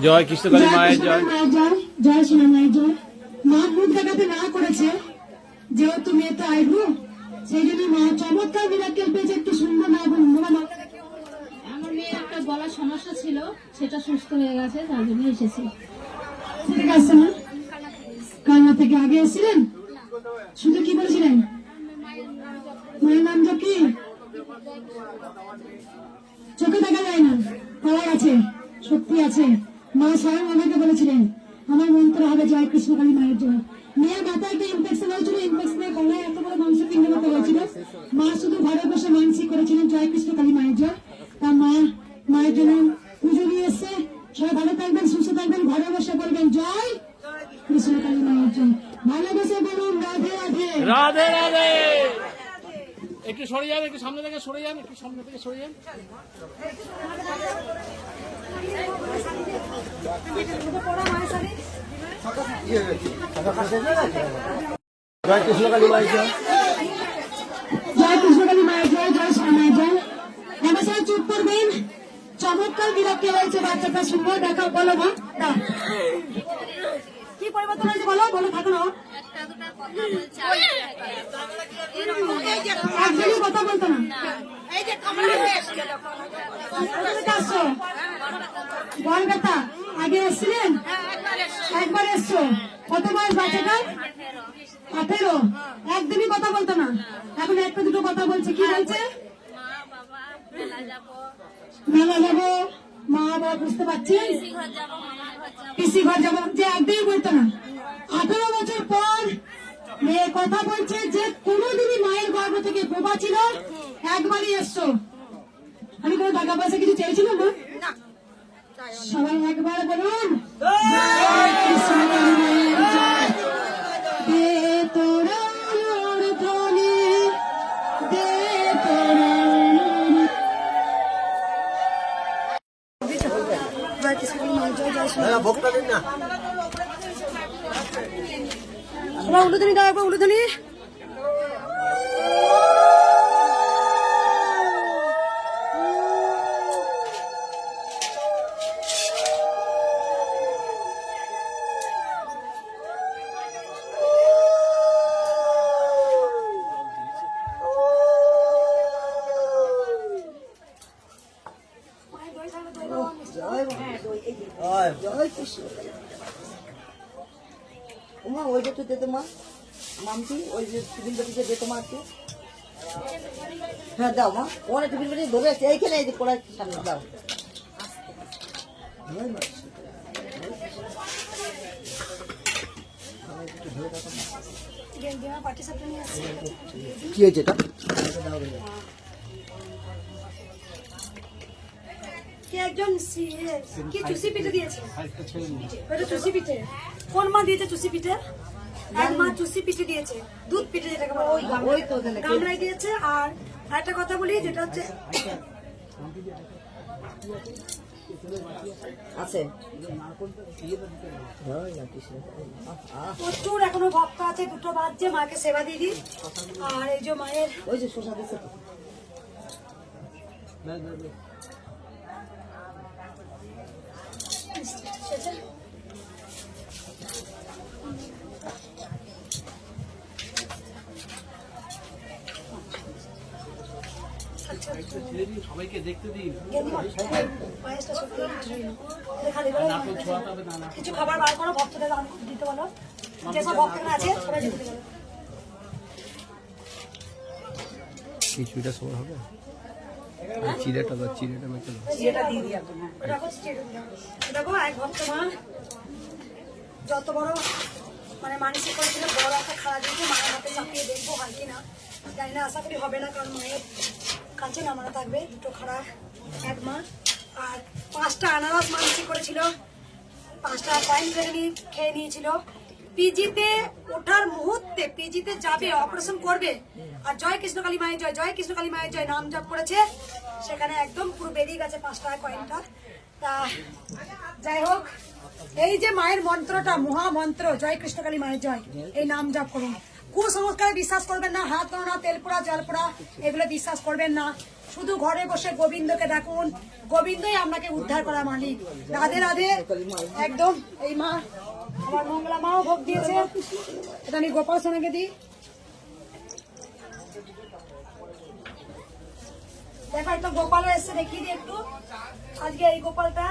জয় কৃষ্ণকালী মায়ের জয়। জয় সোনা মায়ের জয়। মা মুখ দেখাতে না করেছে, যেহেতু মেয়ে তো আইবু, সেই জন্য মা চমৎকার মিরাক্কেল পেয়েছে। একটু সুন্দর না বলুন। আমার মেয়ের একটা গলার সমস্যা ছিল, সেটা সুস্থ হয়ে গেছে, তার জন্য এসেছি। ঠিক আছে না? কালনা থেকে আগে এসেছিলেন? শুধু কি বলেছিলেন? মায়ের নাম কি? চোখে দেখা যায় না, পাওয়ার আছে, শক্তি আছে। মা স্বয়ং আমাকে বলেছিলেন আমার মন্ত্র হবে জয় কৃষ্ণকালী মায়ের জয়। মেয়ের মাথায় একটা ইনফেকশন হয়েছিল, ইনফেকশনের গলায় এত বড় মাংস পিণ্ড মতো হয়েছিল। মা শুধু ঘরে বসে মানসিক করেছিলেন জয় কৃষ্ণকালী মায়ের জয়। তা মায়ের জন্য পুজো নিয়ে এসছে। সবাই ভালো থাকবেন, সুস্থ থাকবেন, ঘরে বসে বলবেন জয় কৃষ্ণকালী মায়ের জয়। ভালোবেসে বলুন রাধে রাধে। রাধে রাধে। একটু সরে যান, একটু সামনে থেকে সরে যান, একটু সামনে থেকে সরে যান। জয় কৃষ্ণকালী মায়ের জয়। জয় কৃষ্ণকালী মায়ের জয়। জয় সোনা মায়ের জয়। আমার সবাই চুপ করবেন। চমৎকার বিরক্তি হয়েছে, বাচ্চাটা সুন্দর দেখা। বলো মা, দাও। কি পরিবর্তন হয়েছে বলো, বলো থাকো না। একদমই কথা বলতো না। বল বেটা, আগে এসছিলেন? একবার এসছো। কত বয়স বাচ্চাটার? 18। একদমই কথা বলতো না, এখন একটা দুটো কথা বলছে। কি বলছে? মেলা যাবো, মা বাবা বুঝতে পারছেন, পিসি ঘর যাবো, যে একদমই বলতো না। 18 বছর পর মেয়ে কথা বলছে যে কোনোদিনই মায়ের গর্ভ থেকে বোবা ছিল, একবারই এসছো। আমি কোনো টাকা পয়সা কিছু চেয়েছিলাম না। সবাই একবার বলুন জয় কৃষ্ণকালী মায়ের জয়। দে তোরা ধ্বনি, দে তোরা। জয় কৃষ্ণকালী মায়ের জয়। জয় সোনা। ভোগটা দিন না। সবাই উলুধ্বনি দাও, একবার উলুধ্বনি। ওই যে দে তোমার মামটি, ওই যে টিফিন বাটিতে দে তোমার একটু। হ্যাঁ দাও মা, ওরা টিফিন বাটি ধরে আছে এইখানে, এই যে কড়াই সামনে দাও। কি হয়েছে এটা? একজন কি চুষি পিঠে দিয়েছে? চুষি পিঠে কোন মা দিয়েছে? চুষি পিঠে এক মা চুষি পিঠে দিয়েছে, দুধ পিঠে যেটাকে বলে ওই তো গামলাই দিয়েছে। আর একটা কথা বলি, যেটা হচ্ছে আছে প্রচুর এখনো ভক্ত আছে। দুটো বাজছে, মাকে সেবা দিয়ে দিই। আর এই যে মায়ের ওই যে শোষা দিচ্ছে। সবাইকে দেখতে দিন। কিছু খাবার বার করো, ভক্তদের দিতে বলো। যেসব ভক্তরা আছে সবাই দিতে বলো। কিছুটা সময় হবে। চিড়েটা মেখে দাও। চিড়েটা দিয়ে দিই এখন। দেখো এক ভক্ত মা যত বড় মানে মানসিক করেছিল, বড় একটা খাওয়া দিয়েছে। মায়ের হাতে চাপিয়ে দেখবো হয় কিনা, জানি না, আশা করি হবে না, কারণ মায়ের কাছে নামানো থাকবে। দুটো খাড়া এক মা, আর 5টা আনারস মানসিক করেছিল, 5টা কয়েন খেয়ে নিয়েছিল। পিজিতে ওঠার মুহূর্তে, পিজিতে যাবে, অপারেশন করবে, আর জয় কৃষ্ণকালী মায়ের জয়, জয় কৃষ্ণকালী মায়ের জয় নাম জপ করেছে। সেখানে একদম পুরো বেরিয়ে গেছে 5 টাকা কয়েনটা। তা যাই হোক, এই যে মায়ের মন্ত্রটা, মহামন্ত্র জয় কৃষ্ণকালী মায়ের জয়, এই নাম জপ করুন। কুসংস্কারে বিশ্বাস করবেন না, হাত ধোয়া, তেল পোড়া, জল পোড়া এগুলো বিশ্বাস করবেন না। শুধু ঘরে বসে গোবিন্দকে ডাকুন, গোবিন্দই আপনাকে উদ্ধার করা মালিক। রাধে রাধে। একদম এই মা আমার মঙ্গলা মাও ভোগ দিয়েছে, এটা আমি গোপাল সোনাকে দিই। দেখো একটা গোপালও এসছে, দেখিয়ে দিই একটু। আজকে এই গোপালটা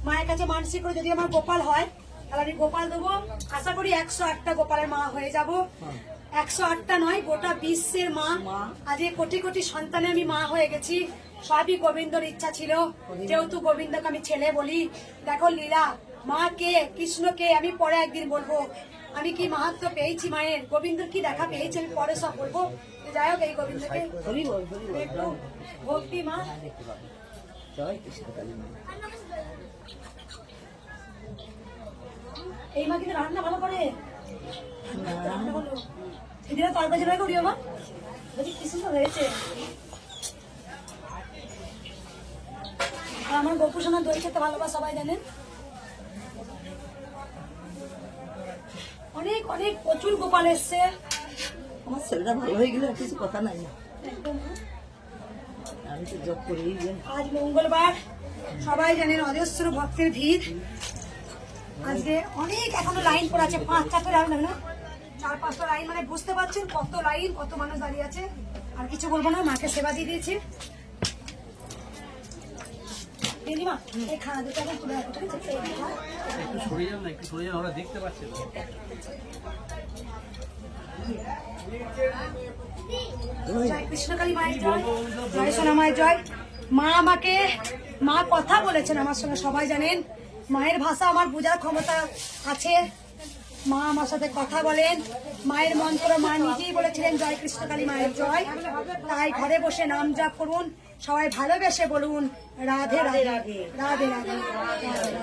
মায়ের কাছে মানসিক করে যদি আমার গোপাল হয় তাহলে আমি গোপাল দেবো। আশা করি 108টা গোপালের মা হয়ে যাব। 108টা নয়, গোটা বিশ্বের মা। আজকে কোটি কোটি সন্তানে আমি মা হয়ে গেছি। সবই গোবিন্দর ইচ্ছা ছিল, যেহেতু গোবিন্দকে আমি ছেলে বলি। দেখো লীলা, মা কে, কৃষ্ণ কে আমি পরে একদিন বলবো। আমি কি মাহাত্ম্য পেয়েছি মায়ের, গোবিন্দর কি দেখা পেয়েছি আমি পরে সব বলবো। যাই হোক এই গোবিন্দকে একটু ভক্তি মা। জয় কৃষ্ণ কালী মা। এই মা কিন্তু রান্না ভালো করে, রান্না ভালো। এদিকে তরকারি জোড়া করিও মা, বলছি কি সুন্দর হয়েছে। আর আমার গোপু সোনা দই খেতে ভালোবাসে সবাই জানেন। অনেক অনেক প্রচুর গোপাল এসছে। আমার ছেলেটা ভালো হয়ে গেলে আর কিছু কথা নাই না, একদম আমি তো জব করেই যাই। আজ মঙ্গলবার, সবাই জানেন অজস্র ভক্তের ভিড়। আজকে অনেক এখনো লাইন পড়ে আছে, 5-4টা লাইন হবে না, 4-5টা লাইন, মানে বুঝতে পারছেন কত লাইন, কত মানুষ দাঁড়িয়ে আছে। আর কিছু বলবো না, মাকে সেবা দিয়ে দিয়েছি। দিদিমা এই খানা দুটো এখন তুলে রাখো, ঠিক আছে? এই খানা। একটু সরে যান না, একটু সরে যান, আমরা দেখতে পাচ্ছি না। জয় কৃষ্ণকালী মায়ের জয়, জয় সোনা মায়ের জয়। মা আমাকে, মা কথা বলেছেন আমার সঙ্গে, সবাই জানেন। মায়ের ভাষা আমার বোঝার ক্ষমতা আছে। মা আমার সাথে কথা বলেন, মায়ের মন্ত্র মা নিজেই বলেছিলেন জয় কৃষ্ণকালী মায়ের জয়। তাই ঘরে বসে নাম জপ করুন, সবাই ভালোবেসে বলুন রাধে রাধে রাধে রাধে রাধে রাধে।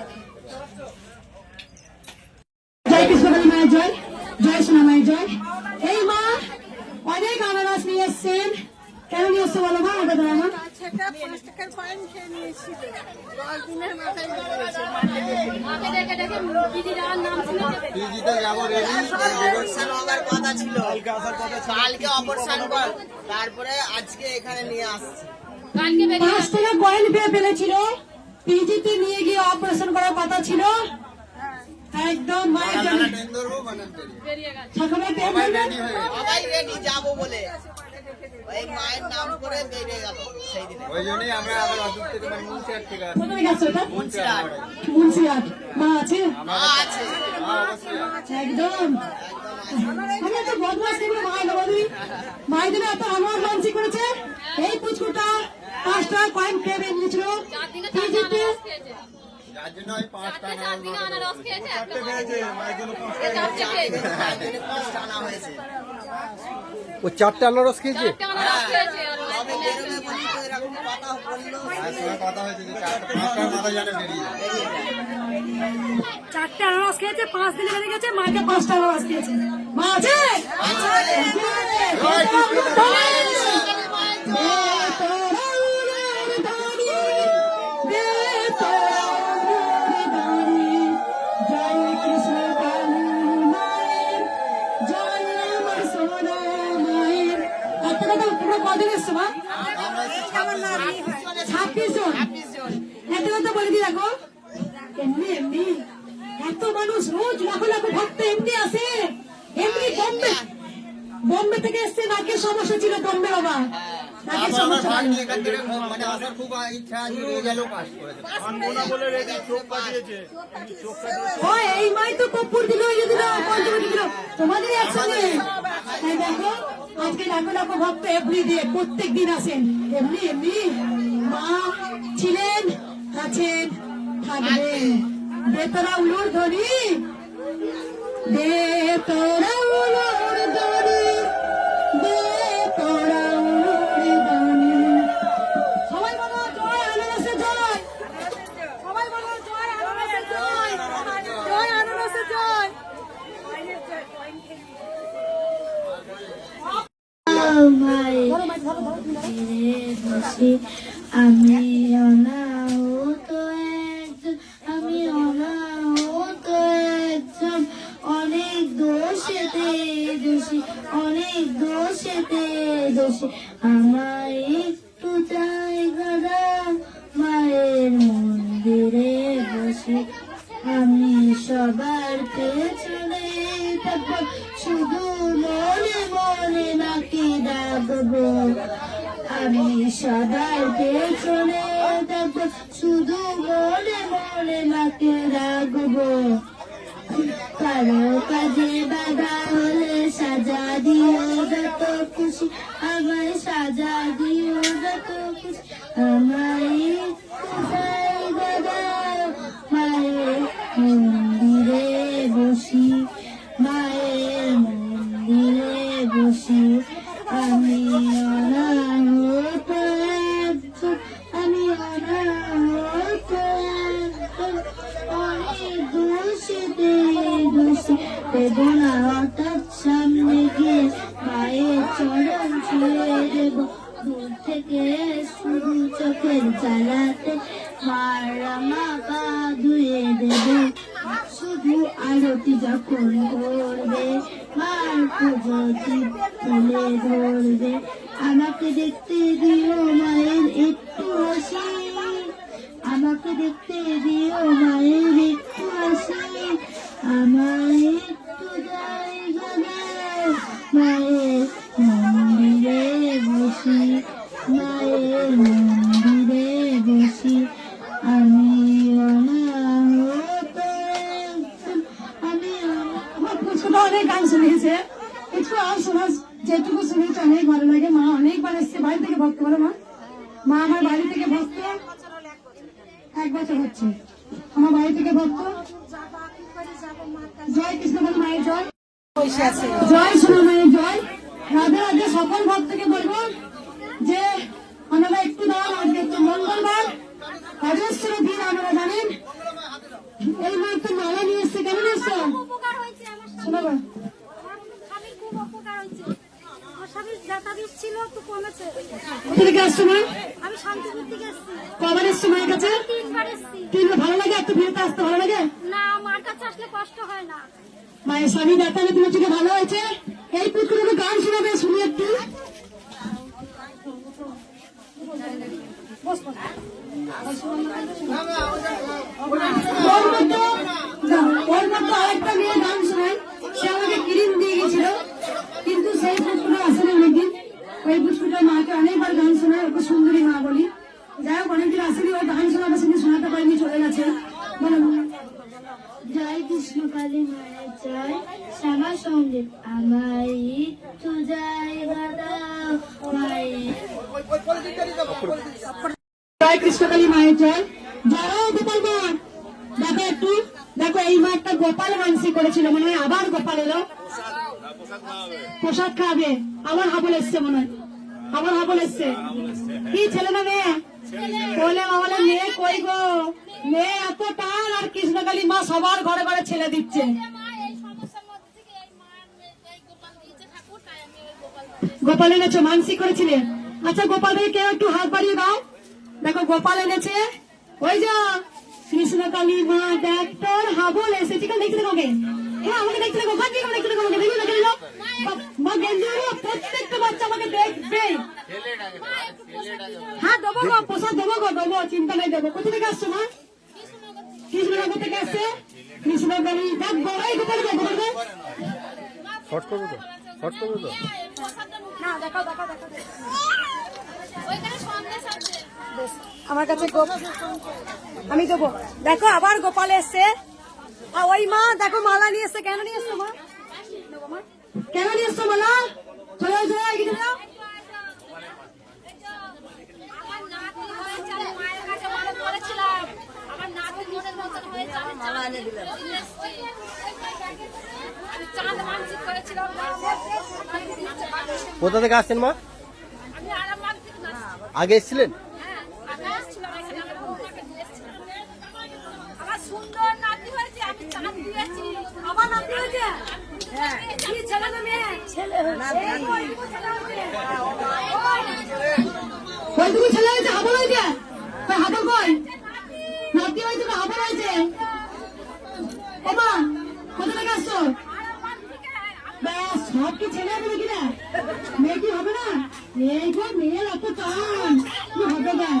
জয় কৃষ্ণকালী মায়ের জয়, জয় সোনা মায়ের জয়। এই মা অনেক আনারস নিয়ে এসছেন, কেন নিয়ে এসছে বলো মা? আমাদের আমার সেটা 5 টাকার কয়েন খেয়ে নিয়েছিল, 10 দিনের মাথায় নিয়েছে। অপারেশন হওয়ার কথা ছিল, কালকে অপারেশন কর, তারপরে আজকে এখানে নিয়ে আসছে। 5 টাকা কয়েন পেয়ে ফেলেছিল, পিজিতে নিয়ে গিয়ে অপারেশন করার কথা ছিল। একদম মায়ের জন্য সকালে সবাই রেডি যাবো বলে ওই মায়ের নাম করে বেরিয়ে গেল সেই দিনে। ওই জন্যই আমরা আবার অদূর থেকে মানে মুন্সিয়ার থেকে আসি। কোথায় গেছে ওটা? মুন্সিরাট। মুন্সিয়াট। মা আছে? মা আছে। একদম। আমি তো বদমাস থেকে মা দেবো তুমি। মায়ের জন্য এত আমার মানসিক করেছে। এই পুচকুটা 5 টাকা কয়েন খেয়ে বেরিয়েছিল পিজিতে। যার জন্য ওই 5 টাকা মায়ের জন্য 5 টাকা হয়েছে। ও 4টা আনারস খেয়েছে। আমি বেরোবে বলি তো এরকম কথা বললো। কথা হয়েছে যে 4টা মাথা জানে বেরিয়ে যায়। 4টা আনারস খেয়েছে, 5 দিনে বেড়ে গেছে, মাকে 5টা আনারস দিয়েছে। মা আছে? কদিন এসছো মা? 26 জন। এত কথা বলে দি দেখো, এমনি এমনি এত মানুষ, রোজ লাখো লাখো ভক্ত এমনি আসে। এমনি বোম্বে থেকে এসছে, নাকের সমস্যা ছিল বোম্বে বাবা, নাকের সমস্যা। মানে আসার খুব ইচ্ছা গেল, কাজ করেছে। ও এই মাই তো কপুর দিল, এই দিল, পঞ্চমী দিল, তোমাদের একসঙ্গে। তাই দেখো আজকে লাখো লাখো ভক্ত এভরি ডে প্রত্যেক দিন আসেন। এমনি এমনি মা ছিলেন, আছেন, থাকবেন। দে তোরা উলুর ধরি, দে তোরা উলুর ধরি, দে তোরা উলুর ধরি। সবাই বলো জয় আনারসে জয়, সবাই বলো জয় আনারসে জয়, জয় আনারসে জয়। আমি অনাহত একজন, আমি অনাহত একজন, অনেক দোষেতে খুশি অনেক দোষেতে দোষে আমায় একটু জায়গা দাও মায়ের মন্দিরে বসে আমি সবার পেছনে থাকবো শুধু মনে মনে নাকি ডাকবো আমি সবার পেছনে থাকবো শুধু মনে মনে নাকি ডাকবো কারো কাজে বাধা হলে সাজা দিও যত খুশি আমায় সাজা দিও যত খুশি আমায় জায়গা দাও মায়ের মন্দিরে বসি মায়ের মন্দিরে বসি আমি অনাহত একজন আমি অনাহত একজন অনেক দোষেতে দোষী দেব না হঠাৎ সামনে গিয়ে মায়ের চরণ ছুঁয়ে দেব দূর থেকে শুধু চোখের জ্বালাতে মার রাঙা পা ধুয়ে দেব শুধু আরতি যখন করবে মার পুজো তুলে ধরবে আমাকে দেখতে দিও মায়ের একটু হাসি আমাকে দেখতে দিও মায়ের একটু হাসি আমায় একটু জায়গা দাও মায়ের মন্দিরে বসি মায়ের মন্দিরে বসি আমি অনাহত একজন আমি পুচকুটা অনেক গান শুনিয়েছে একটু আর শোনা যেটুকু শুনেছে অনেক ভালো লাগে মা অনেকবার এসছে বাড়ি থেকে ভক্ত বলো মা মা আমার বাড়ি থেকে ভক্ত 1 বছর হচ্ছে আমার বাড়ি থেকে ভক্ত জয় কৃষ্ণ বলে মায়ের জয় জয় সোনা মায়ের জয় রাধে রাধে সকল ভক্তকে বলবো যে আমরা একটু দাম আজকে তো মঙ্গলবার অজস্র দিন আমরা জানেন এই মায়ের তো মালা নিয়ে এসছে কেমন এসছো উপকার হয়েছে আমার শোনো বা স্বামীর খুব উপকার হয়েছে আমার স্বামীর ব্যথা ছিল একটু কমেছে কোথা থেকে আসছো মা আমি শান্তিপুর থেকে এসেছি কবার এসছো মায়ের কাছে 3বার এসেছি তিনবার ভালো লাগে একটু ভিড়তে আসতে ভালো লাগে না মার কাছে আসলে কষ্ট হয় না মায়ের স্বামী ব্যথালে তোমার চোখে ভালো হয়েছে এই পুত্রকে গান শোনাবে শুনি একটু ওর মতো আরেকটা মেয়ে গান শোনায় সে আমাকে ক্রিম দিয়ে গেছিল কিন্তু সেই পুষ্পটা আসেনি অনেকদিন ওই পুষ্পটার মাকে অনেকবার গান শোনায় ওকে সুন্দরী মা বলি যাই হোক অনেকদিন আসেনি ওই গান শোনাবে সেদিন শোনাতে পারিনি চলে গেছে বলো জয় কৃষ্ণ কালী মায়ের জয় শ্যামা সঙ্গীত আমায় একটু জায়গা দাও মায়ের জয় কৃষ্ণকালী মায়ের জয় যারা গোপাল মা দেখো একটু দেখো এই মা একটা গোপাল মানসি করেছিল মনে হয় আবার গোপাল এলো প্রসাদ খাবে আবার হাবল এসছে মনে হয় আবার হাবল এসছে কি ছেলে না মেয়ে বলে মামালে মেয়ে কই গো মেয়ে এত টান আর কৃষ্ণকালী মা সবার ঘরে ঘরে ছেলে দিচ্ছে গোপাল এনেছো মানসি করেছিলে আচ্ছা গোপাল ভাই কেউ একটু হাত বাড়িয়ে দাও দেখো গোপাল এনেছে ওই যা কৃষ্ণকালী মা দেখ তোর হাবল এসেছে কেন দেখতে দেখো হ্যাঁ আমাকে দেখতে দেখো ভাগ্যি কেমন দেখতে দেখো আমাকে দেখি দেখে নিল মা গেঞ্জি প্রত্যেকটা বাচ্চা আমাকে দেখবে হ্যাঁ দেবো গো প্রসাদ দেবো গো দেবো চিন্তা নাই দেবো কোথা থেকে আসছো মা কৃষ্ণনগর থেকে আসছে কৃষ্ণকালী দেখ বড়াই গোপাল গোপাল শর্ট করবো তো শর্ট করবো তো না দেখাও দেখাও দেখাও ওইখানে সন্দেশ আছে আমার কাছে আমি দেবো দেখো আবার গোপাল এসছে আর ওই মা দেখো মালা নিয়ে এসছে কেন নিয়ে এসছো মা কেন নিয়ে এসছো মালা চলো চলো এগিয়ে যাও আমার নাতি হয়েছে আমি মায়ের কাছে মানত করেছিলাম আমার নাতি মনের মতন হয়েছে আমি মালা এনে দিলাম আমি চাঁদ মানসিক করেছিলাম কোথা থেকে আসছেন মা আমি আরাম মানসিক না আগে এসেছিলেন হ্যাঁ আমি আসছিলাম এখানে আমার বউটাকে দিয়ে এসেছিলাম আমার সুন্দর নাতি হয়েছে আমি চাঁদ দিয়েছি আমার নাতি হয়েছে হ্যাঁ কি ছেলে না মেয়ে ছেলে ওই তুমি ছেলে হয়েছে হাবল হয়েছে হাবল কই নাতি হয়েছে না হাবল হয়েছে ও মা কোথা থেকে আসছো ব্যাস সব কিছু এই যে মেয়ের অত টান কি হবে দেখ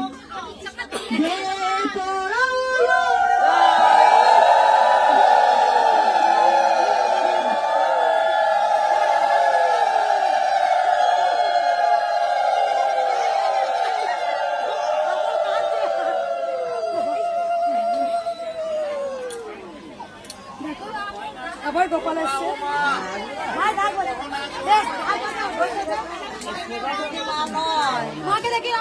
দে তোরা আবার গোপাল আসছে মাকে দেখি